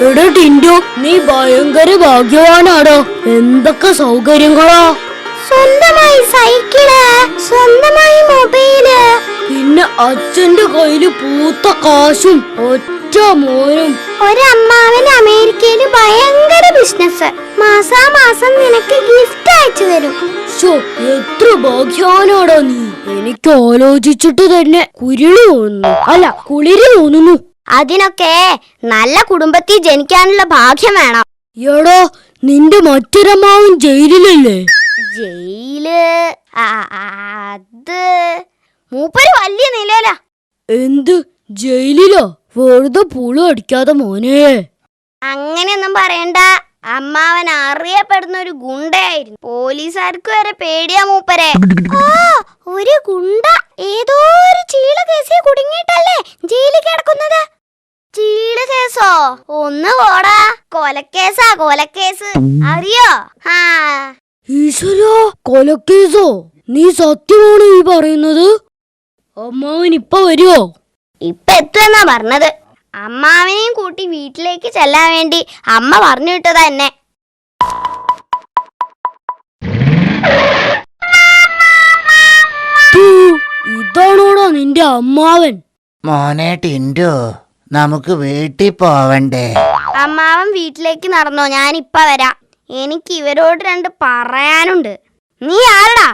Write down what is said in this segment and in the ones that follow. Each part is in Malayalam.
എടാ ടിൻഡു, നീ ഭയങ്കര ഭാഗ്യവാനാടോ. എന്തൊക്കെ സൗകര്യങ്ങളാ! സ്വന്തമായി സൈക്കിള്, സ്വന്തമായി മൊബൈല്, പിന്നെ അച്ഛന്റെ കയ്യില് പൂത്ത കാശും ഒറ്റ മോനും. ഒരമ്മാവൻ അമേരിക്കയില് ഭയങ്കര ബിസിനസ്. മാസാമാസം നിനക്ക് ഗിഫ്റ്റ് അയച്ചു തരും. എത്ര ഭാഗ്യവാനാടാ നീ. എനിക്ക് ആലോചിച്ചിട്ട് തന്നെ കുരുളി തോന്നുന്നു, അല്ല കുളിരി തോന്നുന്നു. അതിനൊക്കെ നല്ല കുടുംബത്തിൽ ജനിക്കാനുള്ള ഭാഗ്യം വേണം. എടോ, നിന്റെ മറ്റൊരമ്മാവൻ ജയിലിലല്ലേ? ജയില് അത് മൂപ്പര് വലിയ നിലയില. എന്ത് ജയിലിലോ? വെറുതെ പുളു അടിക്കാതെ മോനെ. അങ്ങനെയൊന്നും പറയണ്ട. അമ്മാവൻ അറിയപ്പെടുന്ന ഒരു ഗുണ്ടയായിരുന്നു. പോലീസുകാർക്ക് വരെ പേടിയാ മൂപ്പരെ. ഒരു ഗുണ്ട ഏതോ ഒരു ചീള കേസിൽ കുടുങ്ങിയിട്ടല്ലേ ജയിലിൽ കിടക്കുന്നത്. ചീള കേസോ? ഒന്ന് പോടാ, കൊലക്കേസാ, കൊലക്കേസ്. അറിയോ? ഈശ്വരാ, കൊലക്കേസോ? നീ സത്യമാണോ ഈ പറയുന്നത്? അമ്മാവൻ ഇപ്പൊ വരുവോ? ഇപ്പൊ എത്തുമെന്നാ പറഞ്ഞത്. അമ്മാവനെയും കൂട്ടി വീട്ടിലേക്ക് ചെല്ലാൻ വേണ്ടി അമ്മ പറഞ്ഞു വിട്ടതാ എന്നെ. ഇതാണോടാ നിന്റെ അമ്മാവൻ? മോനെ ടിൻഡു, നമുക്ക് വീട്ടിൽ പോവണ്ടേ? അമ്മാവൻ വീട്ടിലേക്ക് നടന്നോ, ഞാനിപ്പ വരാം. എനിക്ക് ഇവരോട് രണ്ട് പറയാനുണ്ട്. നീ ആരടാ?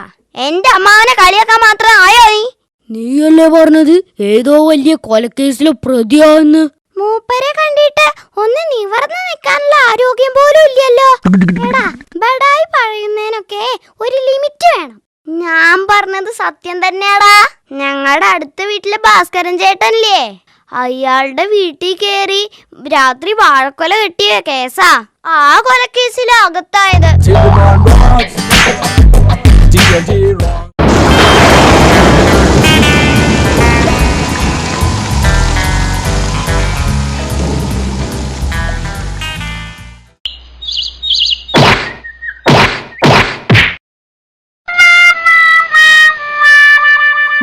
എന്റെ അമ്മാവനെ കളിയാക്കാൻ മാത്രം ആയോ നീ? നീയല്ലേ പറഞ്ഞത് ഏതോ വലിയ കൊലക്കേസിലെ പ്രതിയാന്ന്? മൂപ്പരെ കണ്ടിട്ട് ഒന്ന് നിവർന്ന് നിൽക്കാനുള്ള ആരോഗ്യം പോലും ഇല്ലല്ലോ. എടാ, ബടായി പറയുന്നതിനൊക്കെ ഒരു ലിമിറ്റ് വേണം. ഞാൻ പറഞ്ഞത് സത്യം തന്നെയാടാ. ഞങ്ങളുടെ അടുത്ത വീട്ടിലെ ഭാസ്കരൻ ചേട്ടനില്ലേ, അയാളുടെ വീട്ടിൽ കേറി രാത്രി വാഴക്കൊല കെട്ടിയ കേസാ. ആ കൊലക്കേസിലെ അകത്തായത്.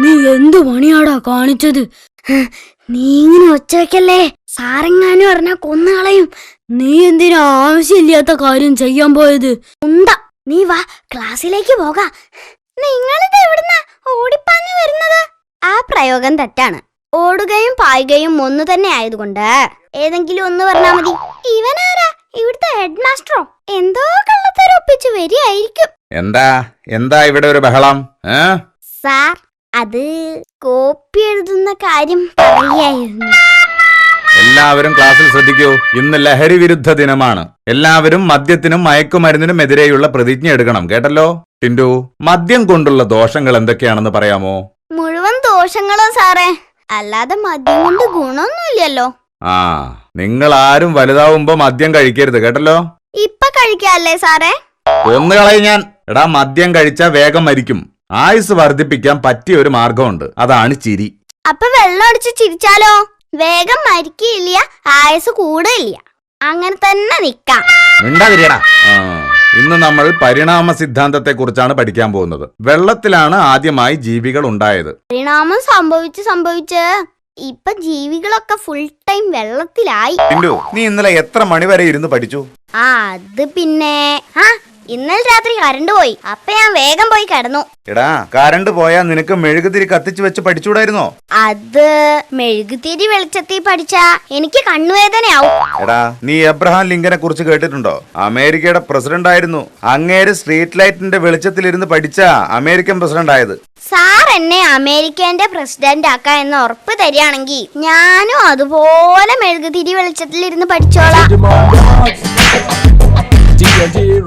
നീ എന്തു പണിയാടാ കാണിച്ചത്? നീ ഇങ്ങനെ ഒച്ചവെക്കല്ലേ, സാറെങ്ങാനും പറഞ്ഞാ കൊന്നുകളയും. നീ എന്തിനാ ആവശ്യമില്ലാത്ത കാര്യം ചെയ്യാൻ പോയത്? എന്താ, നീ വാ, ക്ലാസ്സിലേക്ക് പോകാം. നിങ്ങളിത് എവിടുന്നാ ഓടിപ്പാഞ്ഞു വരുന്നത്? ആ പ്രയോഗം തെറ്റാണ്. ഓടുകയും പായുകയും ഒന്നു തന്നെ ആയതുകൊണ്ട് ഏതെങ്കിലും ഒന്ന് പറഞ്ഞാ മതി. ഇവനാരാ? ഇവിടുത്തെ ഹെഡ് മാസ്റ്ററോ? എന്തോ കള്ളത്തരം ഒപ്പിച്ചു വരികയായിരിക്കും. എന്താ ഇവിടെ ഒരു ബഹളം? സാർ, അത് കോപ്പി എഴുതുന്ന കാര്യം പറയായിരുന്നു. എല്ലാവരും ക്ലാസ്സിൽ ശ്രദ്ധിക്കൂ. ഇന്ന് ലഹരി വിരുദ്ധ ദിനമാണ്. എല്ലാവരും മദ്യത്തിനും മയക്കുമരുന്നിനും എതിരെയുള്ള പ്രതിജ്ഞ എടുക്കണം, കേട്ടല്ലോ? ടിൻഡു, മദ്യം കൊണ്ടുള്ള ദോഷങ്ങൾ എന്തൊക്കെയാണെന്ന് പറയാമോ? മുഴുവൻ ദോഷങ്ങളോ സാറേ, അല്ലാതെ മദ്യം കൊണ്ട് ഗുണമൊന്നുമില്ലല്ലോ. നിങ്ങൾ ആരും വലുതാവുമ്പോ മദ്യം കഴിക്കരുത്, കേട്ടല്ലോ? ഇപ്പൊ കഴിക്കാല്ലേ സാറേ? കൊന്നുകളയും ഞാൻ. എടാ, മദ്യം കഴിച്ചാ വേഗം മരിക്കും. ആയുസ് വർദ്ധിപ്പിക്കാൻ പറ്റിയ ഒരു മാർഗമുണ്ട്, അതാണ് ചിരി. അപ്പൊ വെള്ളം അടിച്ച് ചിരിച്ചാലോ? വേഗം മരിക്കില്ല, ആയുസ് കൂടില്ല. അങ്ങനെ തന്നെ നിക്കാം. മിണ്ടാതിരിയടാ. ഇന്ന് നമ്മൾ പരിണാമ സിദ്ധാന്തത്തെ കുറിച്ചാണ് പഠിക്കാൻ പോകുന്നത്. വെള്ളത്തിലാണ് ആദ്യമായി ജീവികൾ ഉണ്ടായത്. പരിണാമം സംഭവിച്ച് ഇപ്പൊ ജീവികളൊക്കെ ഫുൾ ടൈം വെള്ളത്തിലായി. നീ ഇന്നലെ എത്ര മണിവരെ ഇരുന്ന് പഠിച്ചു? അത് പിന്നെ ഇന്നലെ രാത്രി കറണ്ട് പോയി. അപ്പൊ ഞാൻ വേഗം പോയി കിടന്നു. എടാ, കറണ്ട് പോയാ നിനക്ക് മെഴുകുതിരി കത്തിച്ചു വെച്ച് പഠിച്ചൂടായിരുന്നോ? അത് മെഴുകുതിരി വെളിച്ചത്തിൽ പഠിച്ചാ എനിക്ക് കണ്ണുവേദനയാവും. എടാ, നീ എബ്രഹാം ലിങ്കനെ കുറിച്ച് കേട്ടിട്ടുണ്ടോ? അമേരിക്കയുടെ പ്രസിഡന്റ് ആയിരുന്നു. അങ്ങേര് സ്ട്രീറ്റ് ലൈറ്റിന്റെ വെളിച്ചത്തിലിരുന്ന് പഠിച്ചാ അമേരിക്കൻ പ്രസിഡന്റ് ആയത്. സാർ എന്നെ അമേരിക്കന്റെ പ്രസിഡന്റ് ആക്കാ എന്ന് ഉറപ്പ് തരികയാണെങ്കിൽ ഞാനും അതുപോലെ മെഴുകുതിരി വെളിച്ചത്തിലിരുന്ന് പഠിച്ചോളാം.